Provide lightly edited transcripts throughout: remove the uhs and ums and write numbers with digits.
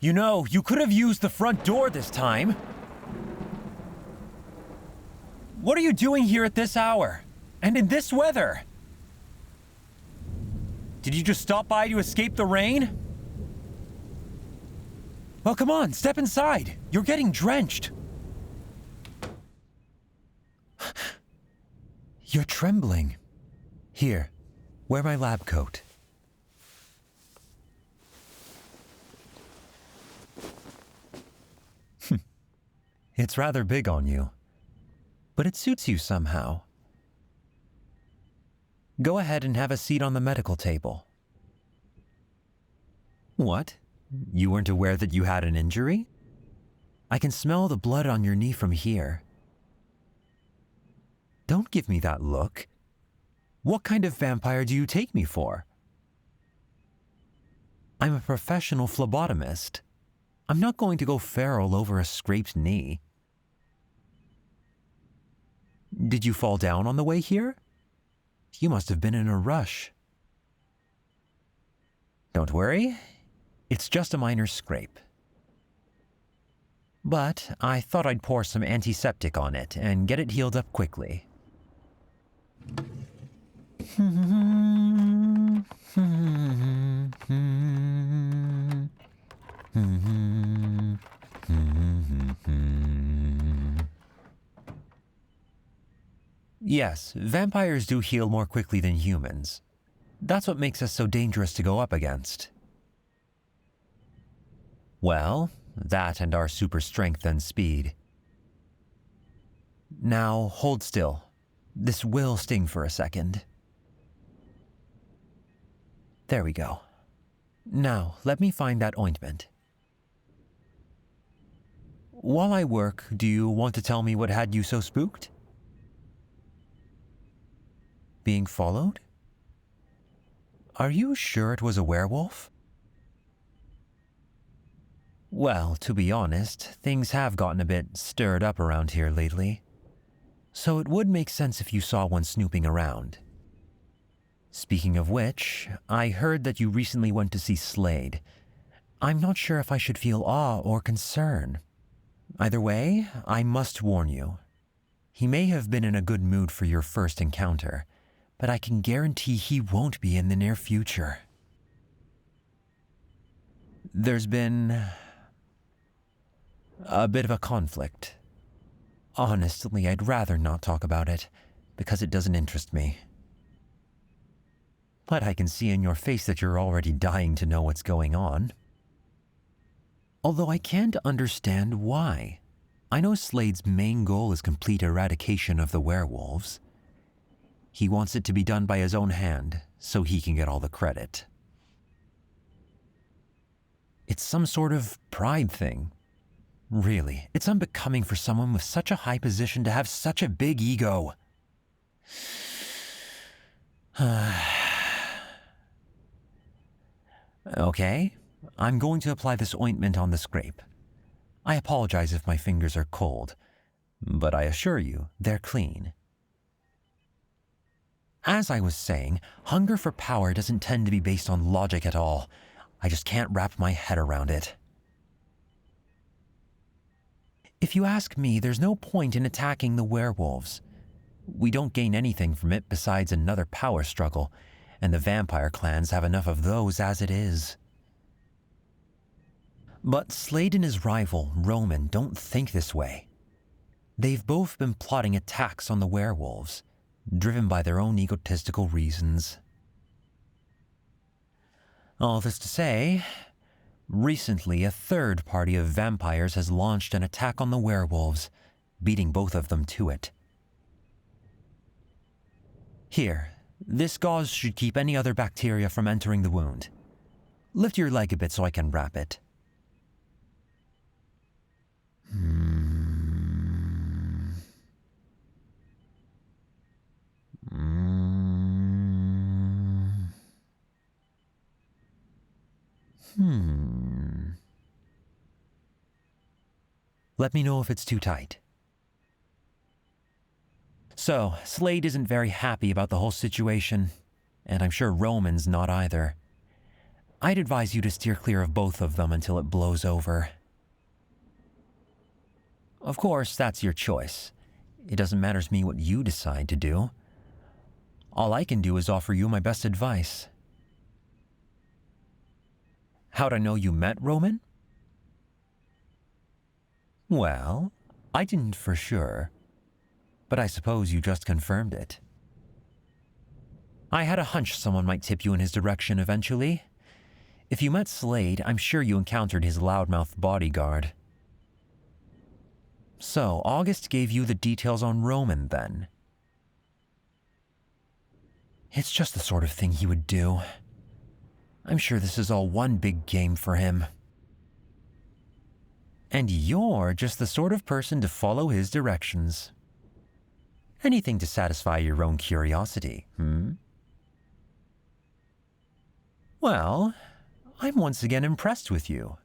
You know, you could have used the front door this time. What are you doing here at this hour? And in this weather? Did you just stop by to escape the rain? Well, come on, step inside. You're getting drenched. You're trembling. Here, wear my lab coat. It's rather big on you, but it suits you somehow. Go ahead and have a seat on the medical table. What? You weren't aware that you had an injury? I can smell the blood on your knee from here. Don't give me that look. What kind of vampire do you take me for? I'm a professional phlebotomist. I'm not going to go feral over a scraped knee. Did you fall down on the way here? You must have been in a rush. Don't worry, it's just a minor scrape. But I thought I'd pour some antiseptic on it and get it healed up quickly. Yes, vampires do heal more quickly than humans. That's what makes us so dangerous to go up against. Well, that and our super strength and speed. Now, hold still. This will sting for a second. There we go. Now, let me find that ointment. While I work, do you want to tell me what had you so spooked? Being followed? Are you sure it was a werewolf? Well, to be honest, things have gotten a bit stirred up around here lately. So it would make sense if you saw one snooping around. Speaking of which, I heard that you recently went to see Slade. I'm not sure if I should feel awe or concern. Either way, I must warn you. He may have been in a good mood for your first encounter, but I can guarantee he won't be in the near future. There's been a bit of a conflict. Honestly, I'd rather not talk about it, because it doesn't interest me. But I can see in your face that you're already dying to know what's going on. Although I can't understand why. I know Slade's main goal is complete eradication of the werewolves. He wants it to be done by his own hand, so he can get all the credit. It's some sort of pride thing. Really, it's unbecoming for someone with such a high position to have such a big ego. Okay, I'm going to apply this ointment on the scrape. I apologize if my fingers are cold, but I assure you, they're clean. As I was saying, hunger for power doesn't tend to be based on logic at all. I just can't wrap my head around it. If you ask me, there's no point in attacking the werewolves. We don't gain anything from it besides another power struggle, and the vampire clans have enough of those as it is. But Slade and his rival, Roman, don't think this way. They've both been plotting attacks on the werewolves, driven by their own egotistical reasons. All this to say, recently a third party of vampires has launched an attack on the werewolves, beating both of them to it. Here, this gauze should keep any other bacteria from entering the wound. Lift your leg a bit so I can wrap it. Let me know if it's too tight. So, Slade isn't very happy about the whole situation, and I'm sure Roman's not either. I'd advise you to steer clear of both of them until it blows over. Of course, that's your choice. It doesn't matter to me what you decide to do. All I can do is offer you my best advice. How'd I know you met Roman? Well, I didn't for sure, but I suppose you just confirmed it. I had a hunch someone might tip you in his direction eventually. If you met Slade, I'm sure you encountered his loudmouth bodyguard. So, August gave you the details on Roman, then? It's just the sort of thing he would do. I'm sure this is all one big game for him. And you're just the sort of person to follow his directions. Anything to satisfy your own curiosity, Well, I'm once again impressed with you.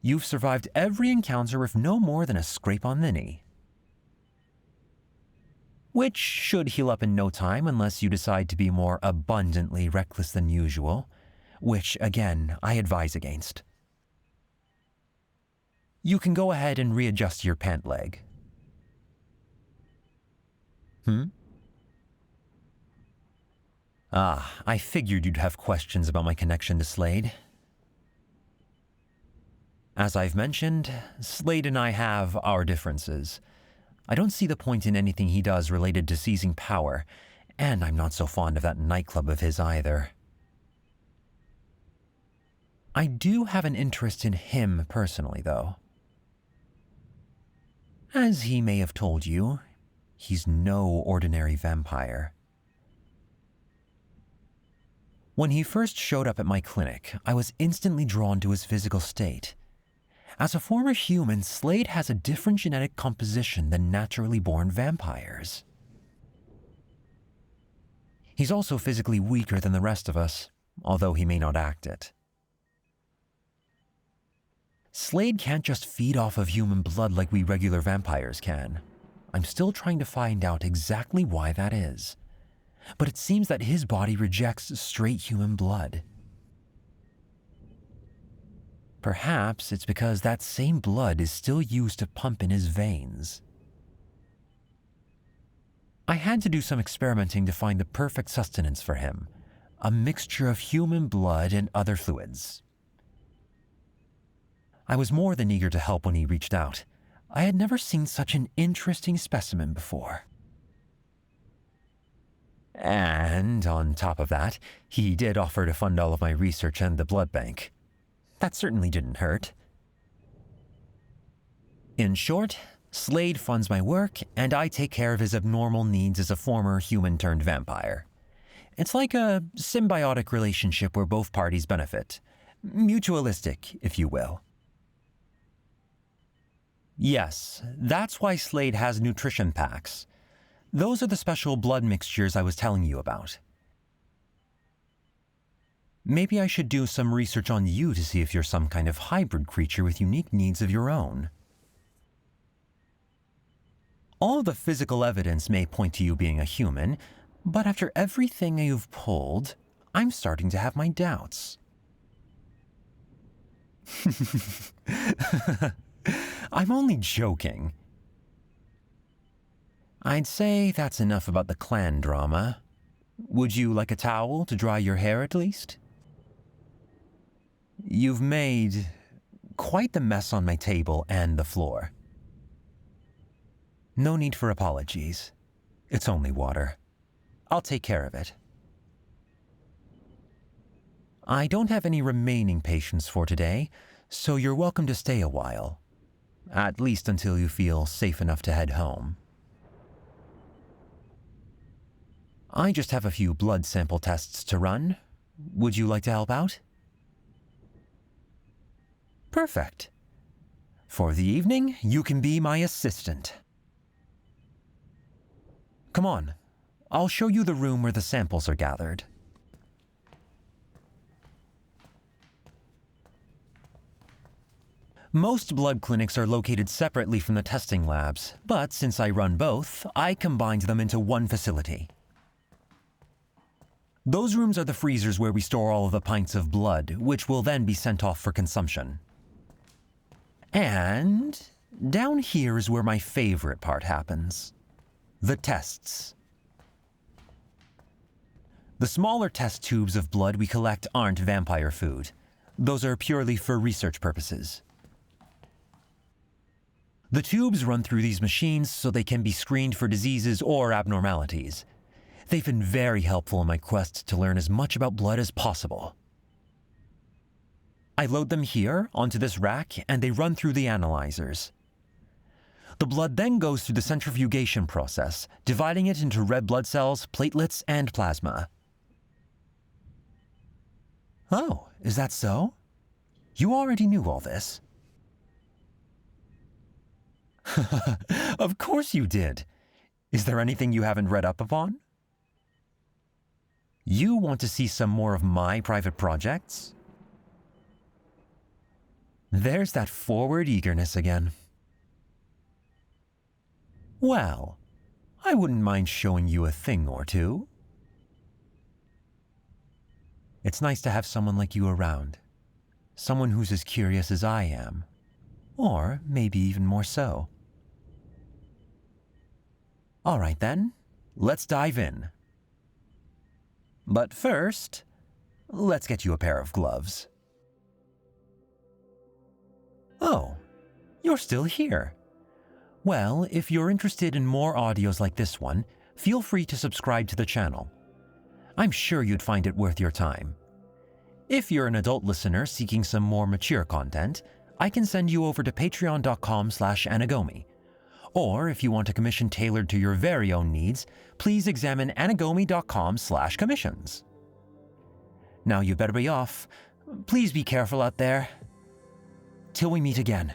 You've survived every encounter with no more than a scrape on the knee. Which should heal up in no time unless you decide to be more abundantly reckless than usual, which, again, I advise against. You can go ahead and readjust your pant leg. I figured you'd have questions about my connection to Slade. As I've mentioned, Slade and I have our differences. I don't see the point in anything he does related to seizing power, and I'm not so fond of that nightclub of his either. I do have an interest in him personally, though. As he may have told you, he's no ordinary vampire. When he first showed up at my clinic, I was instantly drawn to his physical state. As a former human, Slade has a different genetic composition than naturally born vampires. He's also physically weaker than the rest of us, although he may not act it. Slade can't just feed off of human blood like we regular vampires can. I'm still trying to find out exactly why that is. But it seems that his body rejects straight human blood. Perhaps it's because that same blood is still used to pump in his veins. I had to do some experimenting to find the perfect sustenance for him, a mixture of human blood and other fluids. I was more than eager to help when he reached out. I had never seen such an interesting specimen before. And on top of that, he did offer to fund all of my research and the blood bank. That certainly didn't hurt. In short, Slade funds my work, and I take care of his abnormal needs as a former human-turned-vampire. It's like a symbiotic relationship where both parties benefit. Mutualistic, if you will. Yes, that's why Slade has nutrition packs. Those are the special blood mixtures I was telling you about. Maybe I should do some research on you to see if you're some kind of hybrid creature with unique needs of your own. All the physical evidence may point to you being a human, but after everything you've pulled, I'm starting to have my doubts. I'm only joking. I'd say that's enough about the clan drama. Would you like a towel to dry your hair at least? You've made quite the mess on my table and the floor. No need for apologies. It's only water. I'll take care of it. I don't have any remaining patients for today, so you're welcome to stay a while. At least until you feel safe enough to head home. I just have a few blood sample tests to run. Would you like to help out? Perfect. For the evening, you can be my assistant. Come on, I'll show you the room where the samples are gathered. Most blood clinics are located separately from the testing labs, but since I run both, I combined them into one facility. Those rooms are the freezers where we store all of the pints of blood, which will then be sent off for consumption. And down here is where my favorite part happens. The tests. The smaller test tubes of blood we collect aren't vampire food. Those are purely for research purposes. The tubes run through these machines so they can be screened for diseases or abnormalities. They've been very helpful in my quest to learn as much about blood as possible. I load them here onto this rack and they run through the analyzers. The blood then goes through the centrifugation process, dividing it into red blood cells, platelets, and plasma. Oh, is that so? You already knew all this. Of course you did. Is there anything you haven't read up upon? You want to see some more of my private projects? There's that forward eagerness again. Well, I wouldn't mind showing you a thing or two. It's nice to have someone like you around. Someone who's as curious as I am. Or maybe even more so. All right then, let's dive in. But first, let's get you a pair of gloves. Oh, you're still here. Well, if you're interested in more audios like this one, feel free to subscribe to the channel. I'm sure you'd find it worth your time. If you're an adult listener seeking some more mature content, I can send you over to patreon.com/anagomi. Or if you want a commission tailored to your very own needs, please examine anagomi.com/commissions. Now you better be off. Please be careful out there. Till we meet again.